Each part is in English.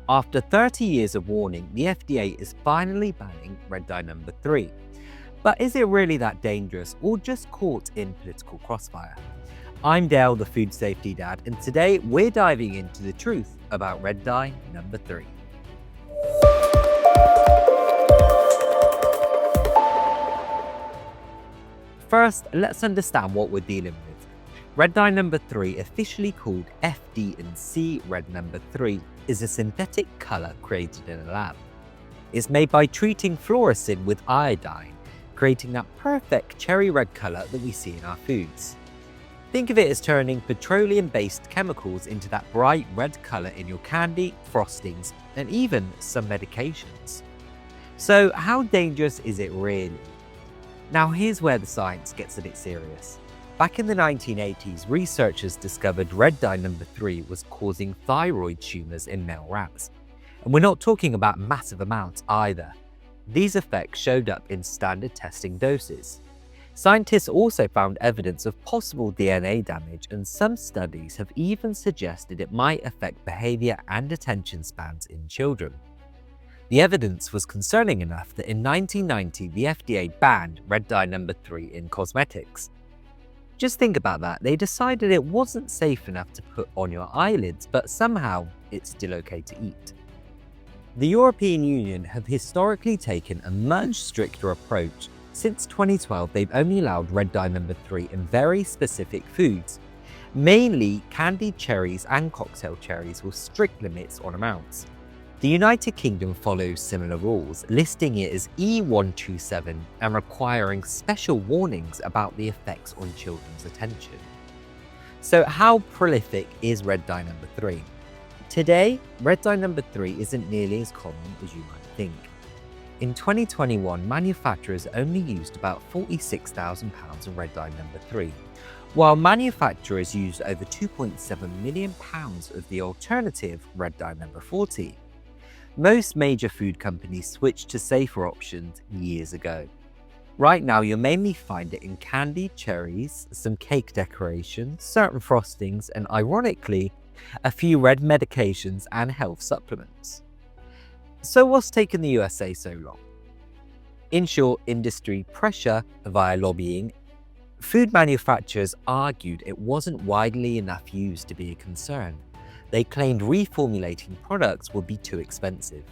After 30 years of warning, the FDA is finally banning red dye number 3. But is it really that dangerous or just caught in political crossfire? I'm Dale, the food safety dad, and today we're diving into the truth about red dye number 3. First, let's understand what we're dealing with. Red dye number 3, officially called FD&C red number 3, is a synthetic colour created in a lab. It's made by treating fluorescein with iodine, creating that perfect cherry red colour that we see in our foods. Think of it as turning petroleum-based chemicals into that bright red colour in your candy, frostings, and even some medications. So how dangerous is it really? Now here's where the science gets a bit serious. Back in the 1980s, researchers discovered red dye number 3 was causing thyroid tumours in male rats. And we're not talking about massive amounts either. These effects showed up in standard testing doses. Scientists also found evidence of possible DNA damage, and some studies have even suggested it might affect behaviour and attention spans in children. The evidence was concerning enough that in 1990 the FDA banned red dye number 3 in cosmetics. Just think about that, they decided it wasn't safe enough to put on your eyelids, but somehow it's still okay to eat. The European Union have historically taken a much stricter approach. Since 2012, they've only allowed red dye number 3 in very specific foods, mainly candied cherries and cocktail cherries with strict limits on amounts. The United Kingdom follows similar rules, listing it as E127 and requiring special warnings about the effects on children's attention. So how prolific is red dye number 3? Today, red dye number 3 isn't nearly as common as you might think. In 2021, manufacturers only used about 46,000 pounds of red dye number 3, while manufacturers used over 2.7 million pounds of the alternative red dye number 40. Most major food companies switched to safer options years ago. Right now, you'll mainly find it in candied cherries, some cake decorations, certain frostings, and ironically, a few red medications and health supplements. So what's taken the USA so long? In short, industry pressure via lobbying. Food manufacturers argued it wasn't widely enough used to be a concern. They claimed reformulating products would be too expensive.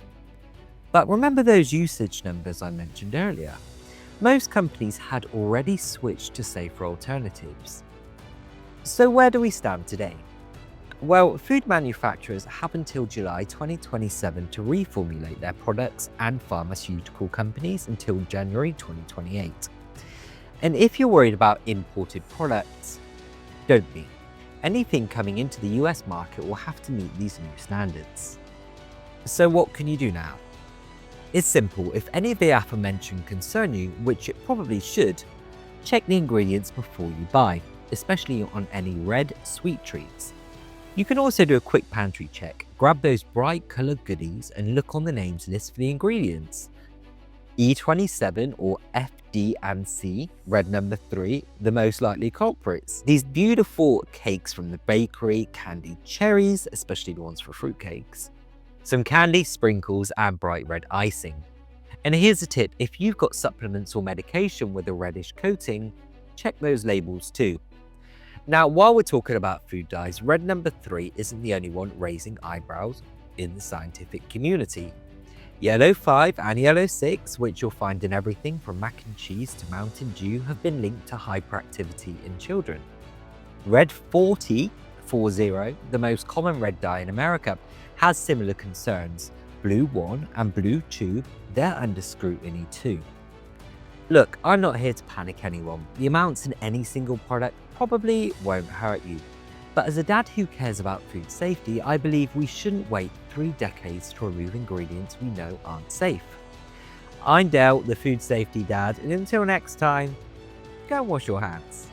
But remember those usage numbers I mentioned earlier? Most companies had already switched to safer alternatives. So where do we stand today? Well, food manufacturers have until July 2027 to reformulate their products, and pharmaceutical companies until January 2028. And if you're worried about imported products, don't be. Anything coming into the US market will have to meet these new standards. So what can you do now? It's simple. If any of the aforementioned concern you, which it probably should, check the ingredients before you buy, especially on any red sweet treats. You can also do a quick pantry check. Grab those bright coloured goodies and look on the names list for the ingredients. E27 or FD&C, red number 3, the most likely culprits. These beautiful cakes from the bakery, candied cherries, especially the ones for fruitcakes, some candy sprinkles and bright red icing. And here's a tip, if you've got supplements or medication with a reddish coating, check those labels too. Now, while we're talking about food dyes, red number 3 isn't the only one raising eyebrows in the scientific community. Yellow 5 and yellow 6, which you'll find in everything from mac and cheese to Mountain Dew, have been linked to hyperactivity in children. Red 40, the most common red dye in America, has similar concerns. Blue 1 and blue 2, they're under scrutiny too. Look, I'm not here to panic anyone. The amounts in any single product probably won't hurt you. But as a dad who cares about food safety, I believe we shouldn't wait 3 decades to remove ingredients we know aren't safe. I'm Dale, the food safety dad, and until next time, go and wash your hands.